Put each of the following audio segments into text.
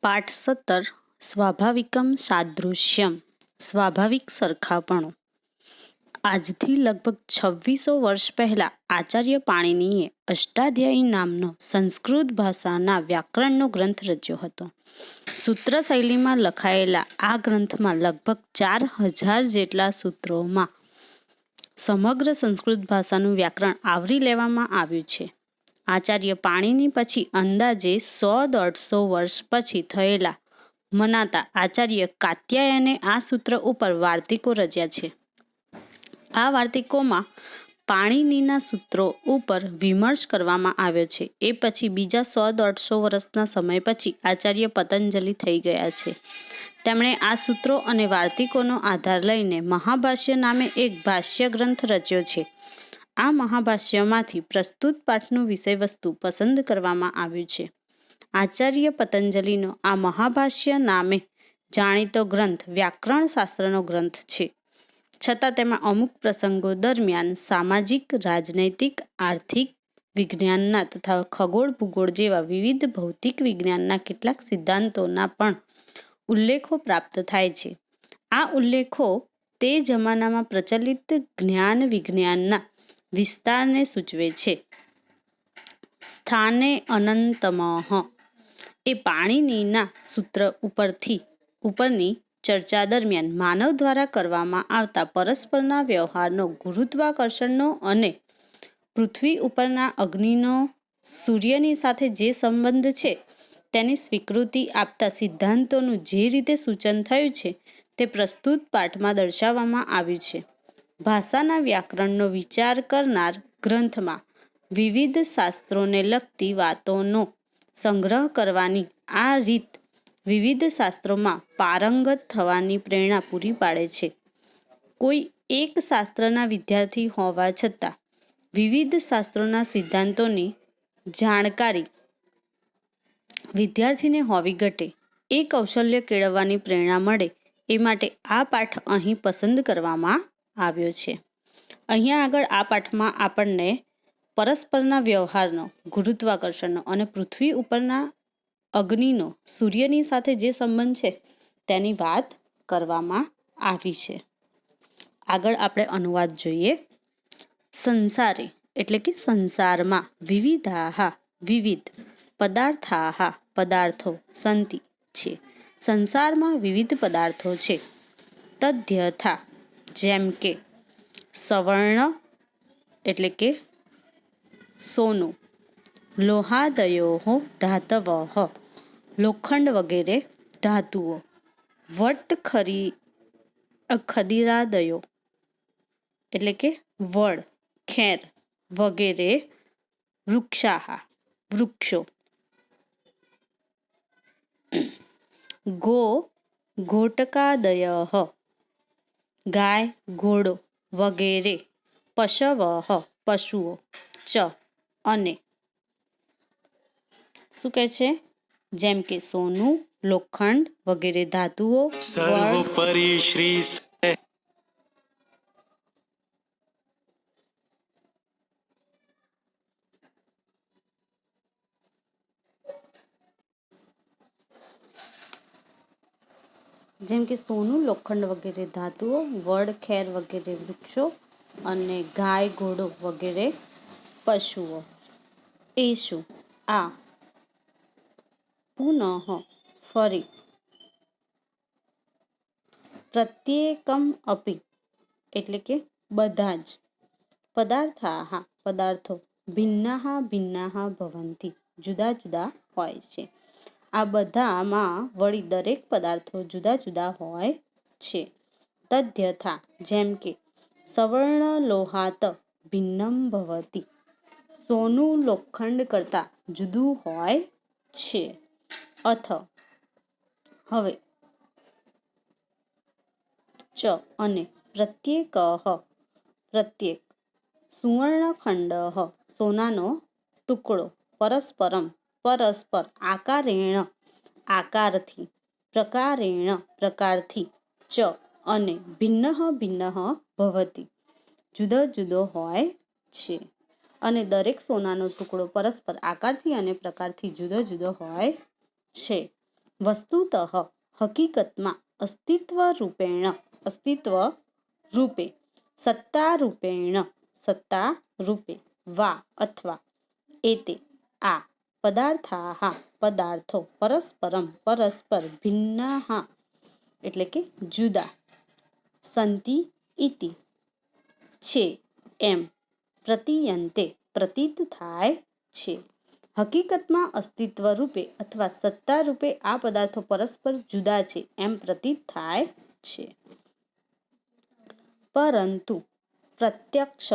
પાઠ 17 સ્વાભાવિકમ સાદૃશ્યમ સ્વાભાવિક સરખાપણું. આજથી લગભગ 2600 વર્ષ પહેલા આચાર્ય પાણિનીએ અષ્ટાધ્યાયી નામનો સંસ્કૃત ભાષાના વ્યાકરણનો ગ્રંથ રચ્યો હતો. સૂત્ર શૈલીમાં લખાયેલા આ ગ્રંથમાં લગભગ 4000 જેટલા સૂત્રોમાં સમગ્ર સંસ્કૃત ભાષાનું વ્યાકરણ આવરી લેવામાં આવ્યું છે. આચાર્ય પાણિની પછી અંદાજે 100-150 વર્ષ પછી થયેલા મનાતા આચાર્ય કાત્યાયને આ સૂત્ર ઉપર વાર્તિકો રચ્યા છે. આ વાર્તિકોમાં પાણિનીના સૂત્રો ઉપર વિમર્શ કરવામાં આવ્યો છે. એ પછી બીજા 100-150 વર્ષના સમય પછી આચાર્ય પતંજલિ થઈ ગયા છે. તેમણે આ સૂત્રો અને વાર્તિકોનો આધાર લઈને મહાભાષ્ય નામે એક ભાષ્ય ગ્રંથ રચ્યો છે. આ મહાભાષ્યમાંથી પ્રસ્તુત પાઠનું વિષયવસ્તુ પસંદ કરવામાં આવ્યું છે. આચાર્ય પતંજલિનો આ મહાભાષ્ય નામે જાણીતો ગ્રંથ વ્યાકરણ શાસ્ત્રનો ગ્રંથ છે. છતાં તેમાં અમુક પ્રસંગો દરમિયાન સામાજિક, રાજનૈતિક, આર્થિક વિજ્ઞાનના તથા ખગોળ ભૂગોળ જેવા વિવિધ ભૌતિક વિજ્ઞાનના કેટલાક સિદ્ધાંતોના પણ ઉલ્લેખો પ્રાપ્ત થાય છે. આ ઉલ્લેખો તે જમાનામાં પ્રચલિત જ્ઞાન વિજ્ઞાનના વિસ્તારને સૂચવે છે. સ્થાને અનંતમઃ એ પાણિનીના સૂત્ર ઉપરની ચર્ચા દરમિયાન માનવ દ્વારા કરવામાં આવતા પરસ્પરના વ્યવહારનો, ગુરુત્વાકર્ષણનો અને પૃથ્વી ઉપરના અગ્નિનો સૂર્યની સાથે જે સંબંધ છે તેની સ્વીકૃતિ આપતા સિદ્ધાંતોનું જે રીતે સૂચન થયું છે તે પ્રસ્તુત પાઠમાં દર્શાવવામાં આવ્યું છે. ભાષાના વ્યાકરણનો વિચાર કરનાર ગ્રંથમાં વિવિધ શાસ્ત્રોને લગતી વાતોનો સંગ્રહ કરવાની આ રીત વિવિધ શાસ્ત્રોમાં પારંગત થવાની પ્રેરણા પૂરી પાડે છે. કોઈ એક શાસ્ત્રના વિદ્યાર્થી હોવા છતાં વિવિધ શાસ્ત્રોના સિદ્ધાંતોની જાણકારી વિદ્યાર્થીને હોવી ઘટે. એ કૌશલ્ય કેળવવાની પ્રેરણા મળે એ માટે આ પાઠ અહીં પસંદ કરવામાં આવ્યો છે. અહીંયા આગળ આ પાઠમાં આપણને પરસ્પરના વ્યવહારનો, ગુરુત્વાકર્ષણનો અને પૃથ્વી ઉપરના અગ્નિનો સૂર્યની સાથે જે સંબંધ છે તેની વાત કરવામાં આવી છે. આગળ આપણે અનુવાદ જોઈએ. સંસારે એટલે કે સંસારમાં વિવિધાહા વિવિધ પદાર્થાહા પદાર્થો સંતિ છે. સંસારમાં વિવિધ પદાર્થો છે. તદ્યથા જેમ કે સવર્ણ એટલે કે સોનું, લોહાદયો ધાતવઃ લોખંડ વગેરે ધાતુઓ, વટ ખદિરાદયો એટલે કે વડ, ખેર વગેરે વૃક્ષાહા વૃક્ષો, ગો ઘોટકાદયઃ ગાય, ઘોડો વગેરે, પશવઃ પશુઓ, ચ અને શું કહે છે? જેમ કે સોનું, લોખંડ વગેરે ધાતુઓ, સર્વોપરી શ્રી જેમ કે સોનું, લોખંડ વગેરે ધાતુઓ, વડ, ખેર વગેરે વૃક્ષો અને ગાય, ઘોડો વગેરે પશુઓ. એષુ આ પુનઃ ફરી, પ્રત્યેકમ અપી એટલે કે બધા જ, પદાર્થાહા પદાર્થો, ભિન્નાહા ભિન્નાહા ભવંતિ જુદા જુદા હોય છે. આ બધામાં વળી દરેક પદાર્થો જુદા જુદા હોય છે. તદ્યથા જેમ કે સવર્ણ લોહાત ભિન્નમ ભવતિ સોનું લોખંડ કરતાં જુદું હોય છે. અથ હવે ચ અને પ્રત્યેકઃ પ્રત્યેક, સુવર્ણખંડ સોનાનો ટુકડો, પરસ્પરમ પરસ્પર, આકારેણ આકારથી, પ્રકારેણ પ્રકારથી, ચ અને ભિન્નઃ ભિન્નઃ ભવતિ જુદો જુદો હોય છે. અને દરેક સોનાનો ટુકડો પરસ્પર આકારથી અને પ્રકારથી જુદો જુદો હોય છે. વસ્તુતઃ હકીકતમાં અસ્તિત્વ રૂપે સત્તા રૂપે વા અથવા એતે આ પદાર્થો પરસ્પર ભિન્નાઃ એટલે કે જુદા સંતિ ઇતિ છે એમ પ્રતીયન્તે પ્રતીત થાય છે. હકીકતમાં અસ્તિત્વ રૂપે અથવા સત્તા રૂપે આ પદાર્થો પરસ્પર જુદા છે એમ પ્રતીત થાય છે. પરંતુ પ્રત્યક્ષ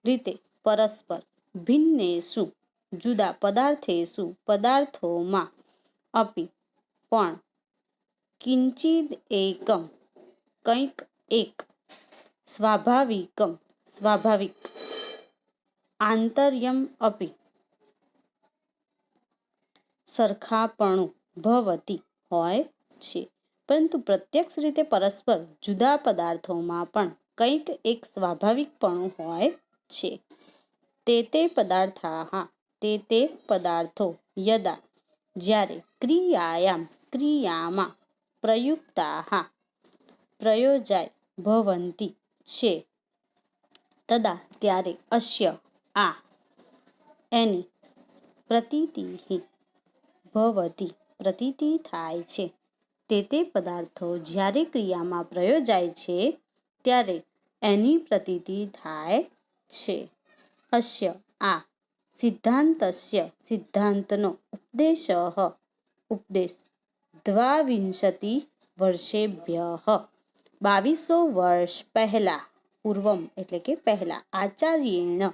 રીતે પરસ્પર ભિન્નેષુ જુદા પદાર્થોમાં અપી પણ કિંચિદ એકમ કંઈક એક સ્વાભાવિક આંતર્યમ અપી સરખાપણું ભવતી હોય છે. પરંતુ પ્રત્યક્ષ રીતે પરસ્પર જુદા પદાર્થોમાં પણ કંઈક એક સ્વાભાવિકપણું હોય છે. તે પદાર્થો યદા જ્યારે ક્રિયામાં પ્રયોજાય ભવંતી છે તદા ત્યારે અસ્ય એની પ્રતીતિ થાય છે. તે પદાર્થો જ્યારે ક્રિયામાં પ્રયોજાય છે ત્યારે એની પ્રતીતિ થાય છે. અસ્ય સિદ્ધાંતનો ઉપદેશ દ્વાવિંશતિ વર્ષેભ્યઃ 2200 વર્ષ પહેલા પૂર્વમ એટલે કે પહેલા આચાર્ય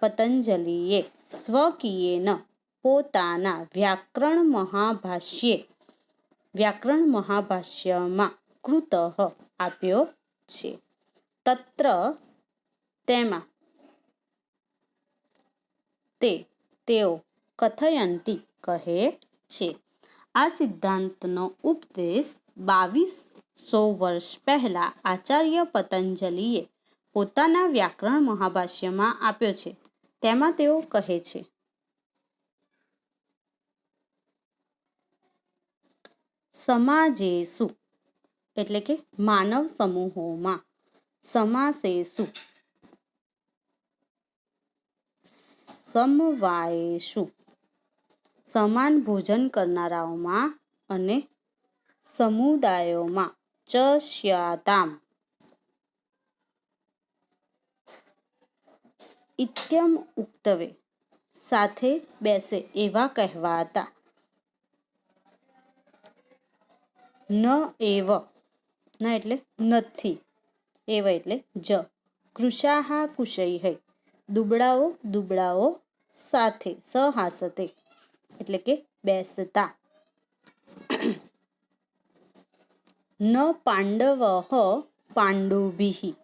પતંજલિએ સ્વકીયેન પોતાના વ્યાકરણ મહાભાષ્યમાં કૃતઃ આપ્યો છે. તત્ર તેમાં તેઓ કથયંતી કહે છે. આ સિદ્ધાંતનો ઉપદેશ 2200 વર્ષ પહેલા આચાર્ય પતંજલિએ પોતાના વ્યાકરણ મહાભાષ્યમાં આપ્યો છે. તેમાં તેઓ કહે છે સમાજેષુ એટલે કે માનવ સમૂહોમાં સમાસેષુ સમવાયેષુ સમાન ભોજન કરનારાઓમાં અને સમુદાયોમાં ચ સ્યાતામ ઇત્યમ ઉક્તવે સાથે બેસે એવા કહેવાતા ન એવ ન એટલે નથી એવ એટલે જ કૃશાઃ કુશૈઃ દુબળાઓ સાથે સહાસતે એટલે કે બેસતા ન પાંડવઃ પાંડુભિઃ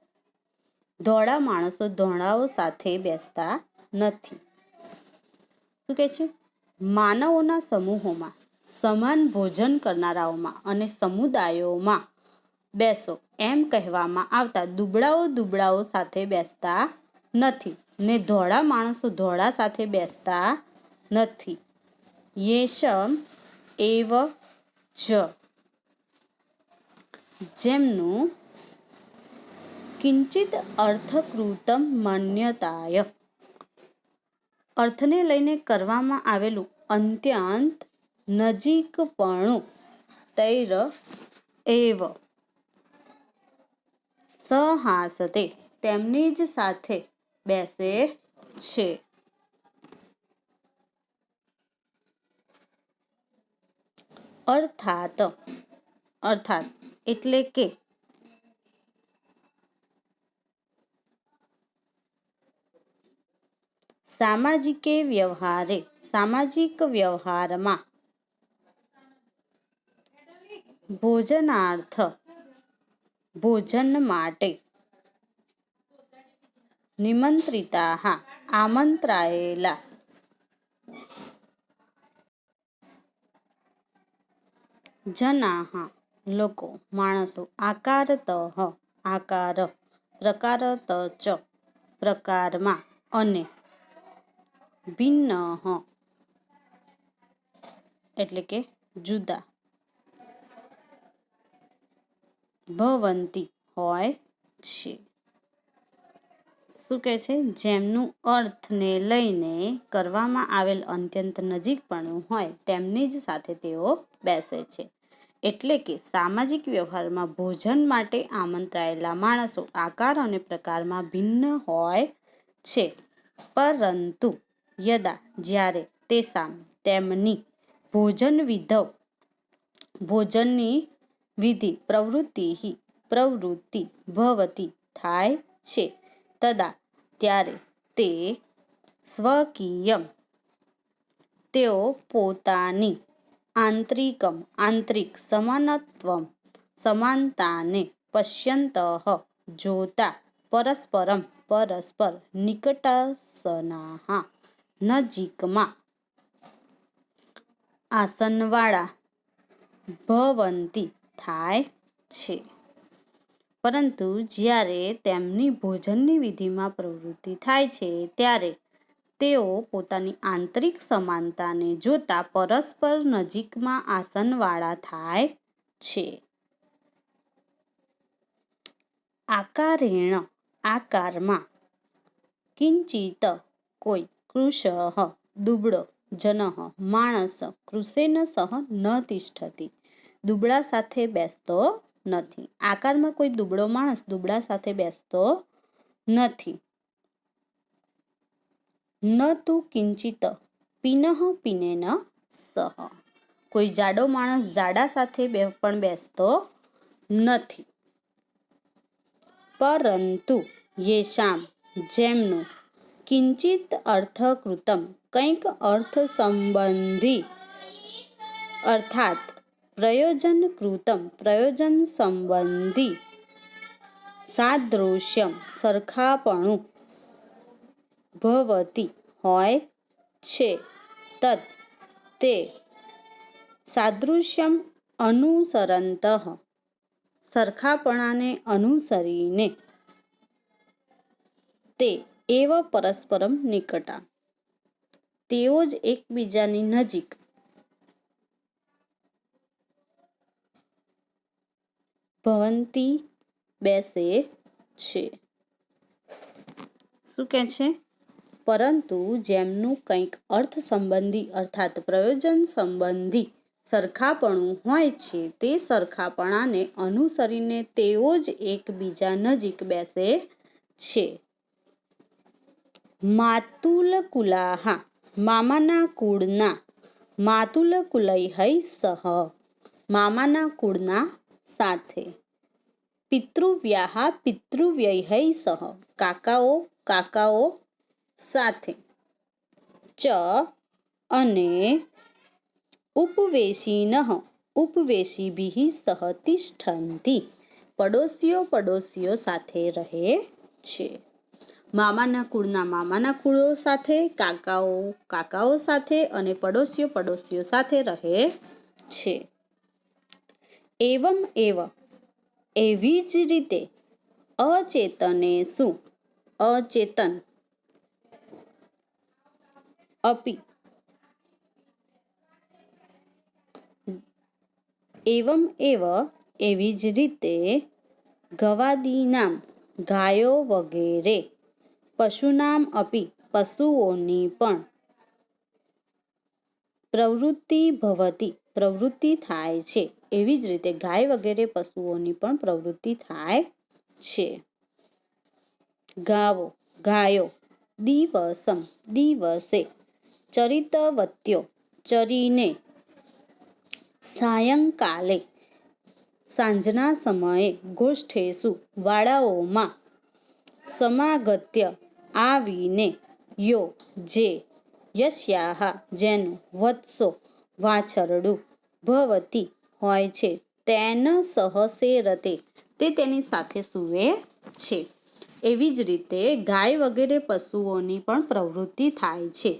ધોળા માણસો ધોળાઓ સાથે બેસતા નથી. શું કહે છે? માનવોના સમૂહોમાં સમાન ભોજન કરનારાઓમાં અને સમુદાયોમાં બેસો એમ કહેવામાં આવતા દુબળાઓ સાથે બેસતા નથી ને ધોળા માણસો ધોળા સાથે બેસતા નથી. યેષમ એવ જ જેમનું કિંચિત અર્થકૃતમ મન્યતાય અર્થને લઈને કરવામાં આવેલું અત્યંત નજીકપણું તૈર એવ સહાસતે તેમની જ સાથે બેસે છે. અર્થાત એટલે કે સામાજિક વ્યવહારમાં ભોજન માટે નિમંત્રિતાઃ આમંત્રાયેલા જનાઃ લોકો માણસો પ્રકારત પ્રકારમાં અને ભિન્ન એટલે કે જુદા, ભવંતી હોય છે. શું કહે છે? જેમનું અર્થને લઈને કરવામાં આવેલ અત્યંત નજીકપણું હોય તેમની જ સાથે તેઓ બેસે છે. એટલે કે સામાજિક વ્યવહારમાં ભોજન માટે આમંત્રાયેલા માણસો આકાર અને પ્રકારમાં ભિન્ન હોય છે, પરંતુ યદા જ્યારે તેસામ તેમની ભોજનની વિધિ પ્રવૃત્તિ ભવતી થાય છે, તદા ત્યારે તે સ્વકીયમ તેઓ પોતાની આંતરિક સમાનતાને પશ્યંતઃ જોતા પરસ્પર નિકટસનાઃ નજીકમાં આસનવાળા ભવંતી થાય છે. પરંતુ જ્યારે તેમની ભોજનની વિધિમાં પ્રવૃત્તિ થાય છે ત્યારે તેઓ પોતાની આંતરિક સમાનતાને જોતા પરસ્પર નજીકમાં આસનવાળા થાય છે. આકારેણ આકારમાં, કિંચિત કોઈ, કૃશઃ દુબળો, જનઃ માણસ, કૃશેન સહ ન તિષ્ઠતિ દુબળા સાથે બેસતો નથી. આકારમાં કોઈ દુબળો માણસ દુબળા સાથે બેસતો નથી. ન તું કિંચિત પીનઃ પીનેન સહ કોઈ જાડો માણસ જાડા સાથે પણ બેસતો નથી. પરંતુ યેષામ જેમનું કિંચિત અર્થકૃતમ કંઈક અર્થ સંબંધી અર્થાત પ્રયોજન સંબંધી સાદૃશ્યમ સરખાપણું ભવતી હોય છે, તત્ તે સાદૃશ્યમ અનુસરંતઃ સરખાપણાને અનુસરીને તે એવ પરસ્પરમ નિકટા તેઓ જ એકબીજાની નજીક ભવંતી બેસે છે. શું કહે છે? પરંતુ જેમનું કંઈક અર્થ સંબંધી અર્થાત પ્રયોજન સંબંધી સરખાપણું હોય છે તે સરખાપણાને અનુસરીને તેઓ જ એકબીજા નજીક બેસે છે. માતુલકુલાહ મામાના કુળના, માતુલકુલૈઃ સહ મામાના કુળના સાથે, પિતૃવ્યાઃ પિતૃવ્યૈઃ સહ કાકાઓ સાથે, ચ અને ઉપવેશિનઃ ઉપવેશિભિઃ સહ તિષ્ઠન્તિ પડોશીઓ સાથે રહે છે. મામાના કુળના મામાના કુળો સાથે, કાકાઓ સાથે અને પડોશીઓ સાથે રહે છે. એવમ એવ એવી જ રીતે અચેતનેષુ અચેતન અપિ એવમ એવ એવી જ રીતે ગવાદીનામ ગાયો વગેરે, પશુનામ અપી પશુઓની પણ પ્રવૃત્તિ થાય છે. એવી જ રીતે ગાય વગેરે પશુઓની પણ પ્રવૃત્તિ થાય છે. ગાયો દિવસે ચરિતવત્યો ચરીને, સાયંકાલે સાંજના સમયે, ગોષ્ઠેષુ વાડાઓમાં, સમાગત્ય આવીને, યસ્યાઃ જેનું, વત્સો વાછરડું, ભવતી હોય છે, તેન સહ સેરતે તે તેની સાથે સૂવે છે. એવી જ રીતે ગાય વગેરે પશુઓની પણ પ્રવૃત્તિ થાય છે.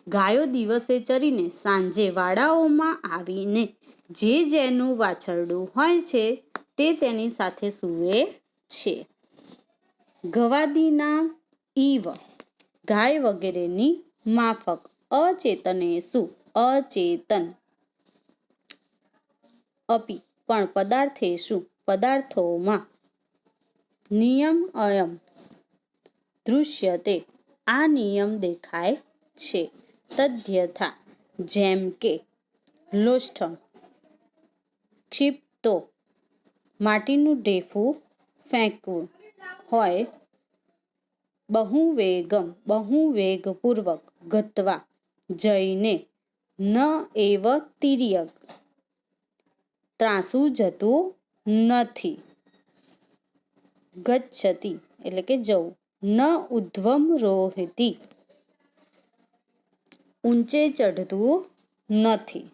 ગાયો દિવસે ચરીને સાંજે વાડાઓમાં આવીને જેનું વાછરડું હોય છે તે તેની સાથે સૂવે છે. ગવાદીના ઈવ ગાય વગેરેની માફક અચેતનેષુ અચેતન અપી પણ પદાર્થેષુ પદાર્થોમાં નિયમ અયમ દૃશ્યતે આ નિયમ દેખાય છે તદ્યથા જેમ કે લોષ્ઠમ ક્ષિપ્તો માટીનું ઢેફું ફેંકવું હોય બહુવેગપૂર્વક ગત્વા જઈને ન એવ તિર્યક ત્રાસું જતું નથી ગચ્છતિ એટલે કે જવું ન ઉધ્વમ રોહતી ઊંચે ચઢતું નથી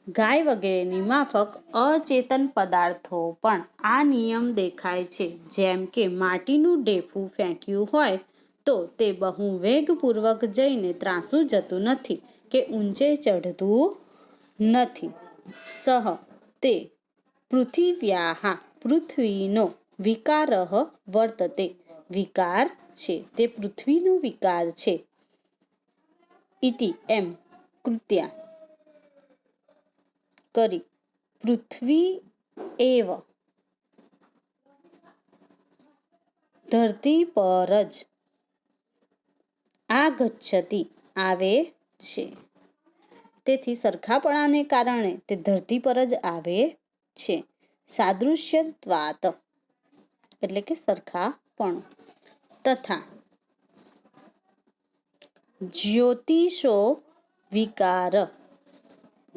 ગાય વગેરેની માફક અચેતન પદાર્થો પણ આ નિયમ દેખાય છે જેમ કે માટીનું ઢેફું ફેંક્યું હોય તો તે બહુ વેગપૂર્વક જઈને ત્રાસું જતું નથી કે ઊંચે ચઢતું નથી સહ તે પૃથિવ્યાઃ પૃથ્વીનો વિકારઃ વર્તતે વિકાર છે તે પૃથ્વીનો વિકાર છે ઇતિ એમ કૃત્યા કરી પૃથ્વી એવ ધરતી પર જ આગચ્છતિ આવે છે તેથી સરખાપણાને કારણે તે ધરતી પર જ આવે છે સાદૃશ્યત્વાત એટલે કે સરખાપણું તથા જ્યોતિષો વિકાર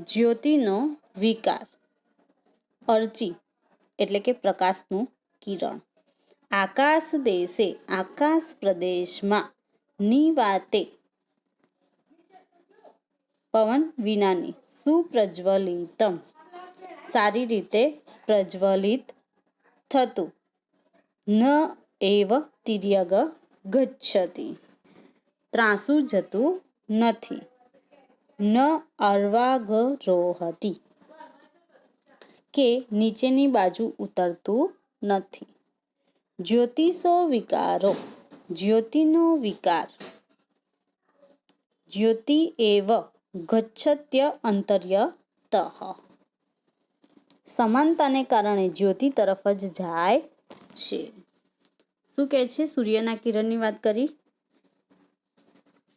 જ્યોતિનો વિકાર અર્ચી એટલે કે પ્રકાશનું કિરણ આકાશ દેશે આકાશ પ્રદેશમાં નિવાતે પવન વિનાની સુપ્રજ્વલિતમ સારી રીતે પ્રજ્વલિત થતું ન એવ તિર્યગ ગચ્છતિ ત્રાસું જતું નથી ન અર્વાગરોહતી કે નીચેની બાજુ ઉતરતું નથી જ્યોતિષો વિકારો જ્યોતિનો વિકાર જ્યોતિ એવ ગચ્છત્ય અંતર્યતઃ સમાનતાને કારણે જ્યોતિ તરફ જ જાય છે શું કહે છે સૂર્યના કિરણની વાત કરી